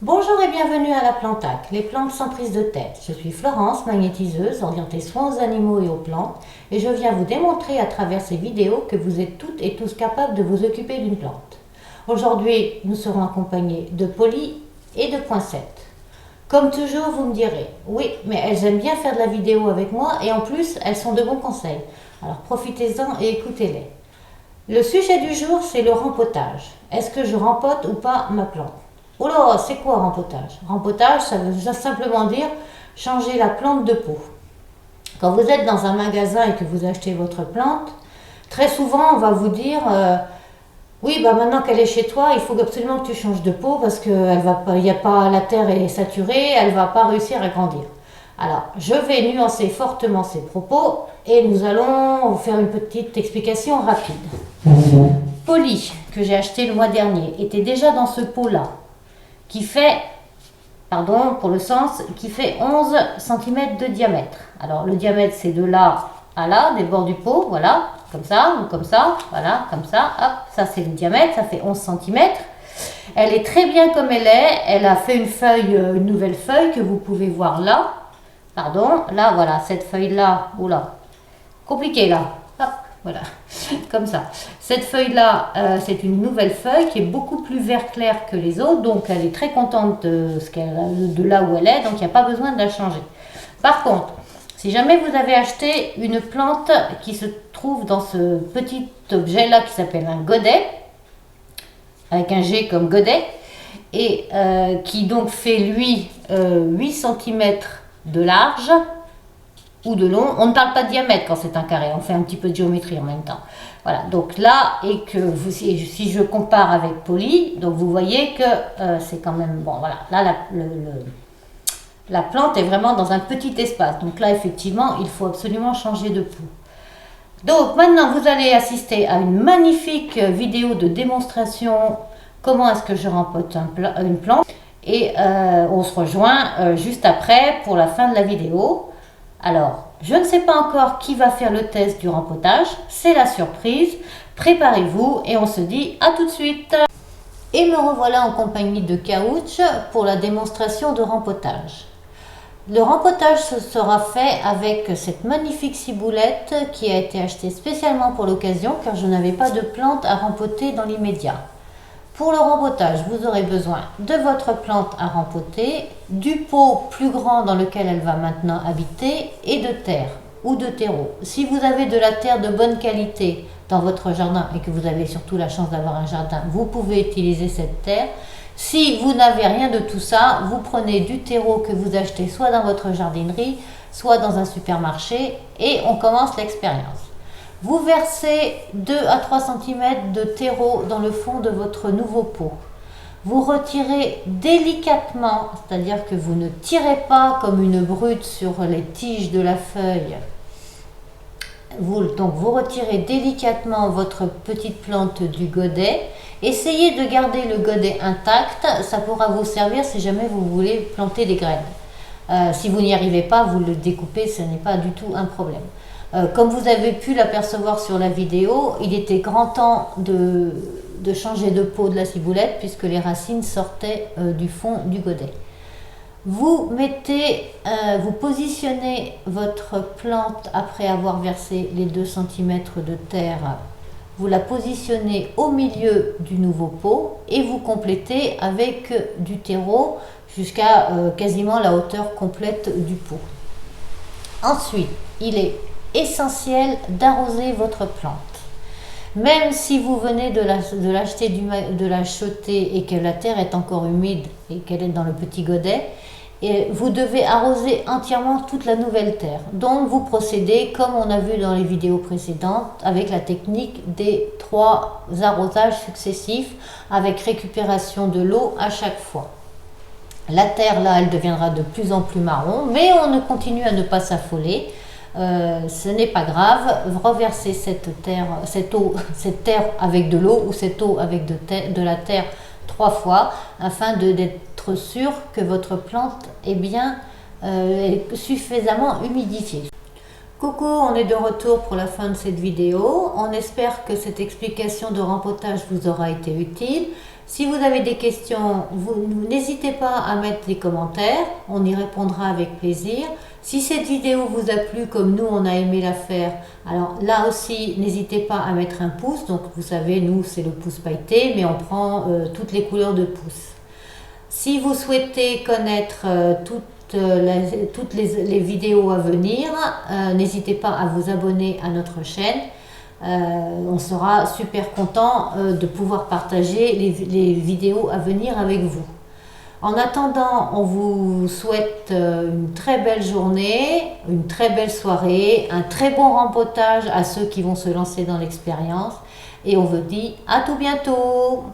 Bonjour et bienvenue à la Plantac, les plantes sans prise de tête. Je suis Florence, magnétiseuse, orientée soins aux animaux et aux plantes, et je viens vous démontrer à travers ces vidéos que vous êtes toutes et tous capables de vous occuper d'une plante. Aujourd'hui, nous serons accompagnés de Polly et de Poinsette. Comme toujours, vous me direz, oui, mais elles aiment bien faire de la vidéo avec moi et en plus, elles sont de bons conseils. Alors profitez-en et écoutez-les. Le sujet du jour, c'est le rempotage. Est-ce que je rempote ou pas ma plante? Oh là, c'est quoi rempotage? Rempotage, ça veut simplement dire changer la plante de peau. Quand vous êtes dans un magasin et que vous achetez votre plante, très souvent on va vous dire oui, bah maintenant qu'elle est chez toi, il faut absolument que tu changes de peau parce que la terre est saturée, elle ne va pas réussir à grandir. Alors, je vais nuancer fortement ces propos et nous allons vous faire une petite explication rapide. Polly, que j'ai acheté le mois dernier, était déjà dans ce pot-là, qui fait, pardon pour le sens, qui fait 11 cm de diamètre. Alors, le diamètre, c'est de là à là, des bords du pot, voilà, comme ça, ou comme ça, voilà, comme ça, hop, ça c'est le diamètre, ça fait 11 cm. Elle est très bien comme elle a fait une nouvelle feuille que vous pouvez voir là. Pardon, là, voilà, cette feuille-là, oula, compliqué là, hop, voilà, comme ça. Cette feuille-là, c'est une nouvelle feuille qui est beaucoup plus vert clair que les autres, donc elle est très contente de là où elle est, donc il n'y a pas besoin de la changer. Par contre, si jamais vous avez acheté une plante qui se trouve dans ce petit objet-là qui s'appelle un godet, avec un G comme godet, et qui donc fait lui 8 cm de large ou de long. On ne parle pas de diamètre quand c'est un carré, on fait un petit peu de géométrie en même temps. Voilà, donc là, et que si je compare avec Polly, donc vous voyez que c'est quand même, bon voilà, là la plante est vraiment dans un petit espace. Donc là, effectivement, il faut absolument changer de peau. Donc maintenant, vous allez assister à une magnifique vidéo de démonstration comment est-ce que je rempote une plante. Et on se rejoint juste après pour la fin de la vidéo. Alors, je ne sais pas encore qui va faire le test du rempotage. C'est la surprise. Préparez-vous et on se dit à tout de suite. Et me revoilà en compagnie de Couch pour la démonstration de rempotage. Le rempotage sera fait avec cette magnifique ciboulette qui a été achetée spécialement pour l'occasion car je n'avais pas de plante à rempoter dans l'immédiat. Pour le rempotage, vous aurez besoin de votre plante à rempoter, du pot plus grand dans lequel elle va maintenant habiter et de terre ou de terreau. Si vous avez de la terre de bonne qualité dans votre jardin et que vous avez surtout la chance d'avoir un jardin, vous pouvez utiliser cette terre. Si vous n'avez rien de tout ça, vous prenez du terreau que vous achetez soit dans votre jardinerie, soit dans un supermarché et on commence l'expérience. Vous versez 2 à 3 cm de terreau dans le fond de votre nouveau pot. Vous retirez délicatement, c'est-à-dire que vous ne tirez pas comme une brute sur les tiges de la feuille. Donc vous retirez délicatement votre petite plante du godet. Essayez de garder le godet intact, ça pourra vous servir si jamais vous voulez planter des graines. Si vous n'y arrivez pas, vous le découpez, ce n'est pas du tout un problème. Comme vous avez pu l'apercevoir sur la vidéo, il était grand temps de changer de peau de la ciboulette puisque les racines sortaient du fond du godet. Vous positionnez votre plante après avoir versé les 2 cm de terre. Vous la positionnez au milieu du nouveau pot et vous complétez avec du terreau jusqu'à quasiment la hauteur complète du pot. Ensuite, il est essentiel d'arroser votre plante. Même si vous venez de l'acheter et que la terre est encore humide et qu'elle est dans le petit godet, et vous devez arroser entièrement toute la nouvelle terre. Donc vous procédez comme on a vu dans les vidéos précédentes avec la technique des 3 arrosages successifs avec récupération de l'eau à chaque fois. La terre là, elle deviendra de plus en plus marron, mais on continue à ne pas s'affoler. Ce n'est pas grave, reversez cette terre avec de l'eau ou cette eau avec de la terre 3 fois afin d'être sûr que votre plante est suffisamment humidifiée. Coucou, on est de retour pour la fin de cette vidéo. On espère que cette explication de rempotage vous aura été utile. Si vous avez des questions, n'hésitez pas à mettre des commentaires, on y répondra avec plaisir. Si cette vidéo vous a plu comme nous on a aimé la faire, alors là aussi n'hésitez pas à mettre un pouce. Donc vous savez, nous c'est le pouce pailleté, mais on prend toutes les couleurs de pouce. Si vous souhaitez connaître toutes les vidéos à venir, n'hésitez pas à vous abonner à notre chaîne. On sera super content de pouvoir partager les vidéos à venir avec vous. En attendant, on vous souhaite une très belle journée, une très belle soirée, un très bon rempotage à ceux qui vont se lancer dans l'expérience. Et on vous dit à tout bientôt!